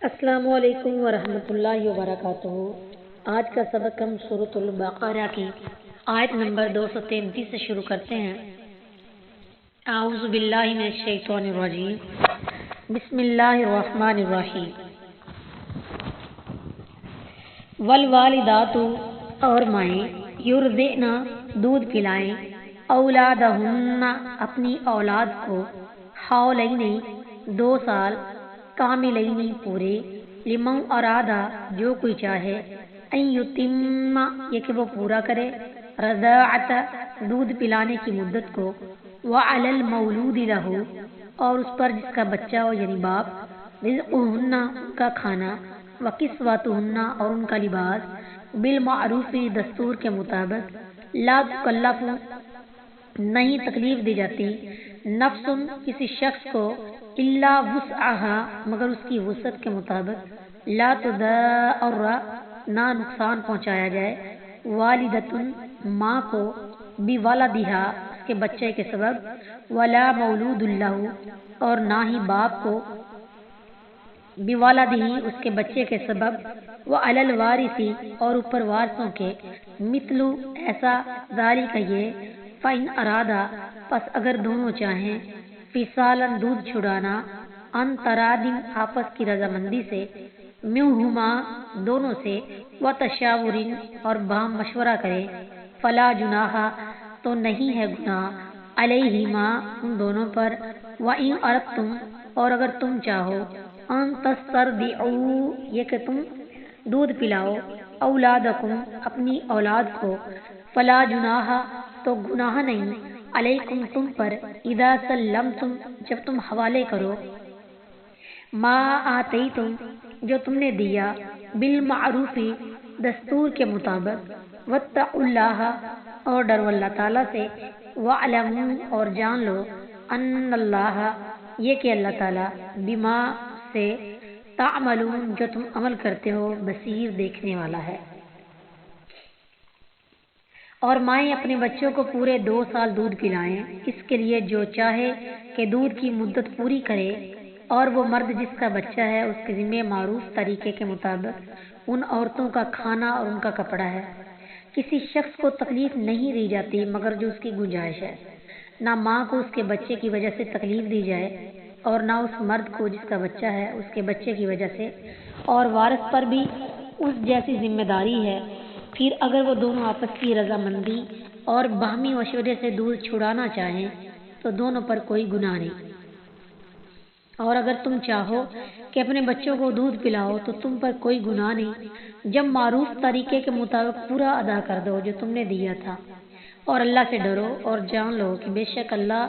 السلام علیکم ورحمۃ اللہ وبرکاتہ۔ آج کا سبق ہم سورۃ البقرہ کی آیت نمبر 233 سے شروع کرتے ہیں۔ اعوذ باللہ من الشیطان الرجیم، بسم اللہ الرحمن الرحیم۔ والوالدات اور مائیں یرضعن دودھ پلائیں، اولادہن اپنی اولاد کو، حولین 2 سال، کاملین پورے، لمن ارادہ جو کوئی چاہے، ان یتم یہ کہ وہ پورا کرے، رضاعت دودھ پلانے کی مدت کو، وعلی المولود لہ اور اس پر جس کا بچہ ہو یعنی باپ، رزقہن ان کا کھانا، وکسوتہن اور ان کا لباس، بالمعروف دستور کے مطابق، لا تکلف نہیں تکلیف دی جاتی، نفس کسی شخص کو، الا وسعها مگر اس کی وسعت کے مطابق، لا تضار نہ نقصان پہنچایا جائے، والدۃ ماں کو، بولدہا اس کے بچے کے سبب، ولا مولود لہ اور نہ ہی باپ کو، بولدہ اس کے بچے کے سبب، وعلی الوارث اور اوپر وارثوں کے، مثل ایسا، ذالک یہ، فإن ارادہ پس اگر دونوں چاہیں، فصالا دودھ چھڑانا، ان ترادن آپس کی رضامندی سے، منہما دونوں سے، وتشاور اور باہم مشورہ کریں، فلا جناح تو نہیں ہے گناہ، علیہما ان دونوں پر، وإن اردتم اور اگر تم چاہو، ان تسترضعوا یہ کہ تم دودھ پلاؤ، اولادکم اپنی اولاد کو، فلا جناح تو گناہ نہیں، علیکم تم پر، اذا سلمتم جب تم حوالے کرو، ما آتیتم جو تم نے دیا، بالمعروف دستور کے مطابق، واتقوا اللہ اور ڈرو اللہ تعالیٰ سے، واعلموا اور جان لو، ان اللہ یہ کہ اللہ تعالیٰ، بما سے، تعملون جو تم عمل کرتے ہو، بصیر دیکھنے والا ہے۔ اور مائیں اپنے بچوں کو پورے 2 سال دودھ پلائیں، اس کے لیے جو چاہے کہ دودھ کی مدت پوری کرے، اور وہ مرد جس کا بچہ ہے اس کے ذمہ معروف طریقے کے مطابق ان عورتوں کا کھانا اور ان کا کپڑا ہے۔ کسی شخص کو تکلیف نہیں دی جاتی مگر جو اس کی گنجائش ہے، نہ ماں کو اس کے بچے کی وجہ سے تکلیف دی جائے اور نہ اس مرد کو جس کا بچہ ہے اس کے بچے کی وجہ سے، اور وارث پر بھی اس جیسی ذمہ داری ہے۔ پھر اگر وہ دونوں آپس کی رضامندی اور باہمی مشورے سے دودھ چھڑانا چاہیں تو دونوں پر کوئی گناہ نہیں، اور اگر تم چاہو کہ اپنے بچوں کو دودھ پلاؤ تو تم پر کوئی گناہ نہیں، جب معروف طریقے کے مطابق پورا ادا کر دو جو تم نے دیا تھا، اور اللہ سے ڈرو اور جان لو کہ بے شک اللہ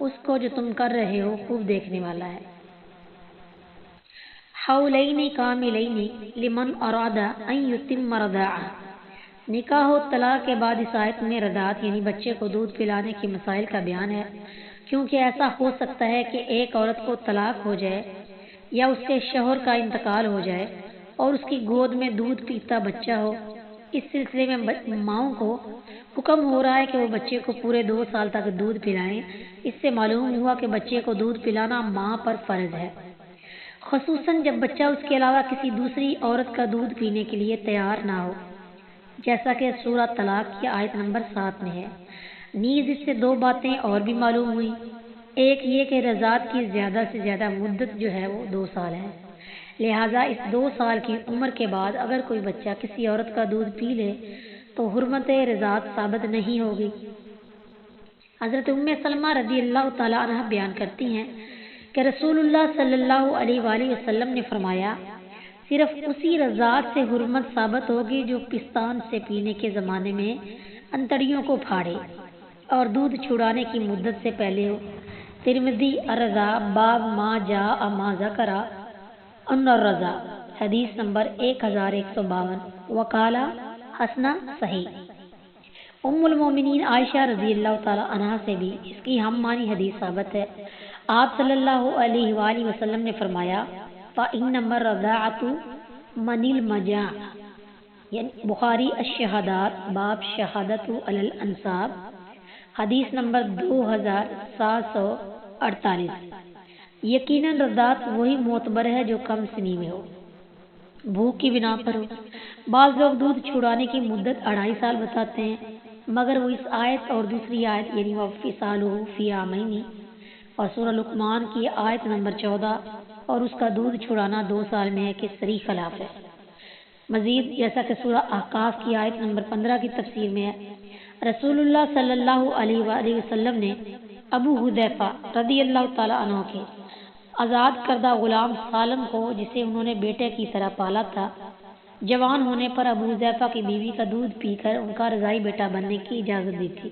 اس کو جو تم کر رہے ہو خوب دیکھنے والا ہے۔ حولین کاملین لمن اراد ان یتم رضاعہ، نکاح و طلاق کے بعد اس آیت میں رضاعت یعنی بچے کو دودھ پلانے کے مسائل کا بیان ہے، کیونکہ ایسا ہو سکتا ہے کہ ایک عورت کو طلاق ہو جائے یا اس کے شوہر کا انتقال ہو جائے اور اس کی گود میں دودھ پیتا بچہ ہو۔ اس سلسلے میں ماؤں کو حکم ہو رہا ہے کہ وہ بچے کو پورے 2 سال تک دودھ پلائیں۔ اس سے معلوم ہوا کہ بچے کو دودھ پلانا ماں پر فرض ہے، خصوصاً جب بچہ اس کے علاوہ کسی دوسری عورت کا دودھ پینے کے لیے تیار نہ ہو، جیسا کہ سورہ طلاق کی آیت نمبر 7 میں ہے۔ نیز اس سے 2 باتیں اور بھی معلوم ہوئی، ایک یہ کہ رضاعت کی زیادہ سے زیادہ مدت جو ہے وہ 2 سال ہے، لہٰذا اس 2 سال کی عمر کے بعد اگر کوئی بچہ کسی عورت کا دودھ پی لے تو حرمت رضاعت ثابت نہیں ہوگی۔ حضرت ام سلمہ رضی اللہ تعالیٰ عنہ بیان کرتی ہیں کہ رسول اللہ صلی اللہ علیہ وآلہ وسلم نے فرمایا، صرف اسی رضاعت سے حرمت ثابت ہوگی جو پستان سے پینے کے زمانے میں انتڑیوں کو پھاڑے اور دودھ چھڑانے کی مدت سے پہلے ہو۔ ترمذی الرضاع باب ما جاء ما ذکر ان الرضاع، حدیث نمبر 1152، وقال حسن صحیح۔ ام المومنین عائشہ رضی اللہ تعالی عنہا سے بھی اس کی ہم معنی حدیث ثابت ہے۔ آپ صلی اللہ علیہ وآلہ وسلم نے فرمایا، فإنما الرضاعة من المجاع، یعنی بخاری الشہادات باب شہادت علی الانساب، حدیث نمبر 2748۔ یقیناً رضاعت وہی معتبر ہے جو کم سنی میں ہو۔ بھوک کی بنا پر ہو۔ بعض لوگ دودھ چھڑانے کی مدت 2.5 سال بتاتے ہیں، مگر وہ اس آیت اور دوسری آیت یعنی وفصالہ فی عامین اور سورہ لقمان کی آیت نمبر 14 اور اس کا دودھ چھڑانا 2 سال میں ہے کہ صریح خلاف ہے۔ مزید جیسا کہ سورہ احقاف کی آیت نمبر 15 کی تفسیر میں ہے، رسول اللہ صلی اللہ علیہ وآلہ وسلم نے ابو حذیفہ رضی اللہ تعالی عنہ کے آزاد کردہ غلام سالم کو، جسے انہوں نے بیٹے کی طرح پالا تھا، جوان ہونے پر ابو حذیفہ کی بیوی کا دودھ پی کر ان کا رضاعی بیٹا بننے کی اجازت دی تھی۔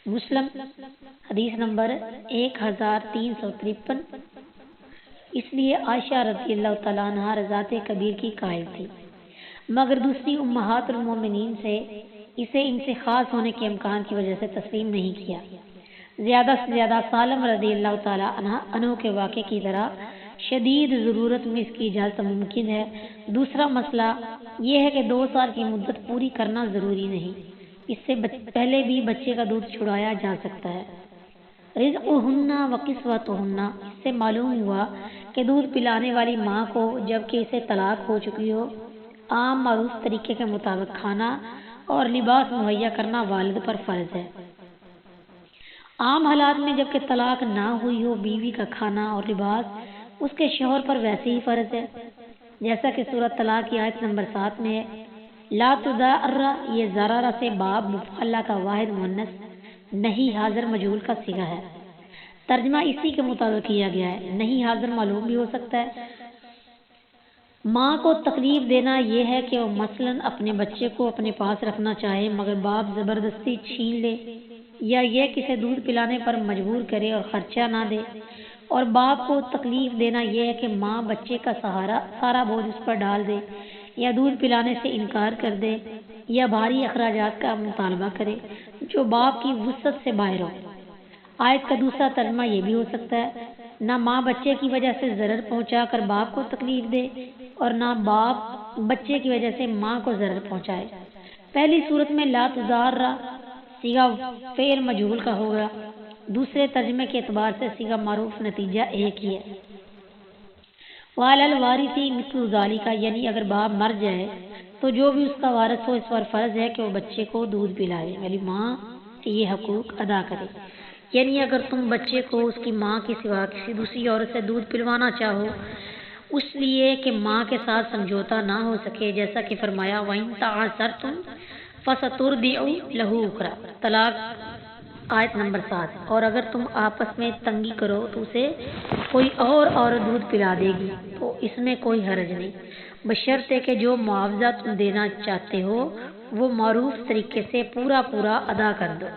مسلم حدیث نمبر 1353۔ اس لیے عائشہ رضی اللہ تعالیٰ عنہ رضاعت کبیر کی قائل تھی، مگر دوسری امہات المومنین سے اسے ان سے خاص ہونے کے امکان کی وجہ سے تسلیم نہیں کیا۔ زیادہ سے زیادہ سالم رضی اللہ تعالیٰ عنہ کے واقعے کی طرح شدید ضرورت میں اس کی اجازت ممکن ہے۔ دوسرا مسئلہ یہ ہے کہ 2 سال کی مدت پوری کرنا ضروری نہیں، اس سے پہلے بھی بچے کا دودھ چھڑایا جا سکتا ہے۔ رزقہن و کسوتہن، اس سے معلوم ہوا کہ دودھ پلانے والی ماں کو جبکہ اسے طلاق ہو چکی ہو، عام معروف طریقے کے مطابق کھانا اور لباس مہیا کرنا والد پر فرض ہے۔ عام حالات میں جبکہ طلاق نہ ہوئی ہو، بیوی کا کھانا اور لباس اس کے شوہر پر ویسے ہی فرض ہے، جیسا کہ سورۃ طلاق کی آیت نمبر 7 میں ہے۔ لا تضار، یہ ضرارہ سے باب مفعلہ کا واحد مؤنث نہیں حاضر مجہول کا صیغہ ہے۔ ترجمہ اسی کے مطابق کیا گیا ہے، نہیں حاضر معلوم بھی ہو سکتا ہے۔ ماں کو تکلیف دینا یہ ہے کہ وہ مثلاً اپنے بچے کو اپنے پاس رکھنا چاہے مگر باپ زبردستی چھین لے، یا یہ کسے دودھ پلانے پر مجبور کرے اور خرچہ نہ دے۔ اور باپ کو تکلیف دینا یہ ہے کہ ماں بچے کا سارا بوجھ اس پر ڈال دے، یا دودھ پلانے سے انکار کر دے، یا بھاری اخراجات کا مطالبہ کرے جو باپ کی وسعت سے باہر ہو۔ آیت کا دوسرا ترجمہ یہ بھی ہو سکتا ہے، نہ ماں بچے کی وجہ سے ضرر پہنچا کر باپ کو تکلیف دے اور نہ باپ بچے کی وجہ سے ماں کو ضرر پہنچائے۔ پہلی صورت میں لا تضار صیغہ فعل مجہول کا ہوگا، دوسرے ترجمے کے اعتبار سے صیغہ معروف نتیجہ ایک ہی ہے۔ وعلی الوارث مثل ذالک، یعنی اگر باپ مر جائے تو جو بھی اس کا وارث ہو اس پر فرض ہے کہ وہ بچے کو دودھ پلائے، یعنی ماں سے یہ حقوق ادا کرے۔ یعنی اگر تم بچے کو اس کی ماں کے سوا کسی دوسری عورت سے دودھ پلوانا چاہو اس لیے کہ ماں کے ساتھ سمجھوتا نہ ہو سکے، جیسا کہ فرمایا وَإِن تَعَاسَرْتُمْ فَسَتُرْضِعُ لَهُ أُخْرَىٰ، طلاق آیت نمبر 7۔ اور اگر تم آپس میں تنگی کرو تو اسے کوئی اور عورت دودھ پلا دے گی تو اس میں کوئی حرج نہیں، بشرطے کہ جو معاوضہ تم دینا چاہتے ہو وہ معروف طریقے سے پورا ادا کر دو۔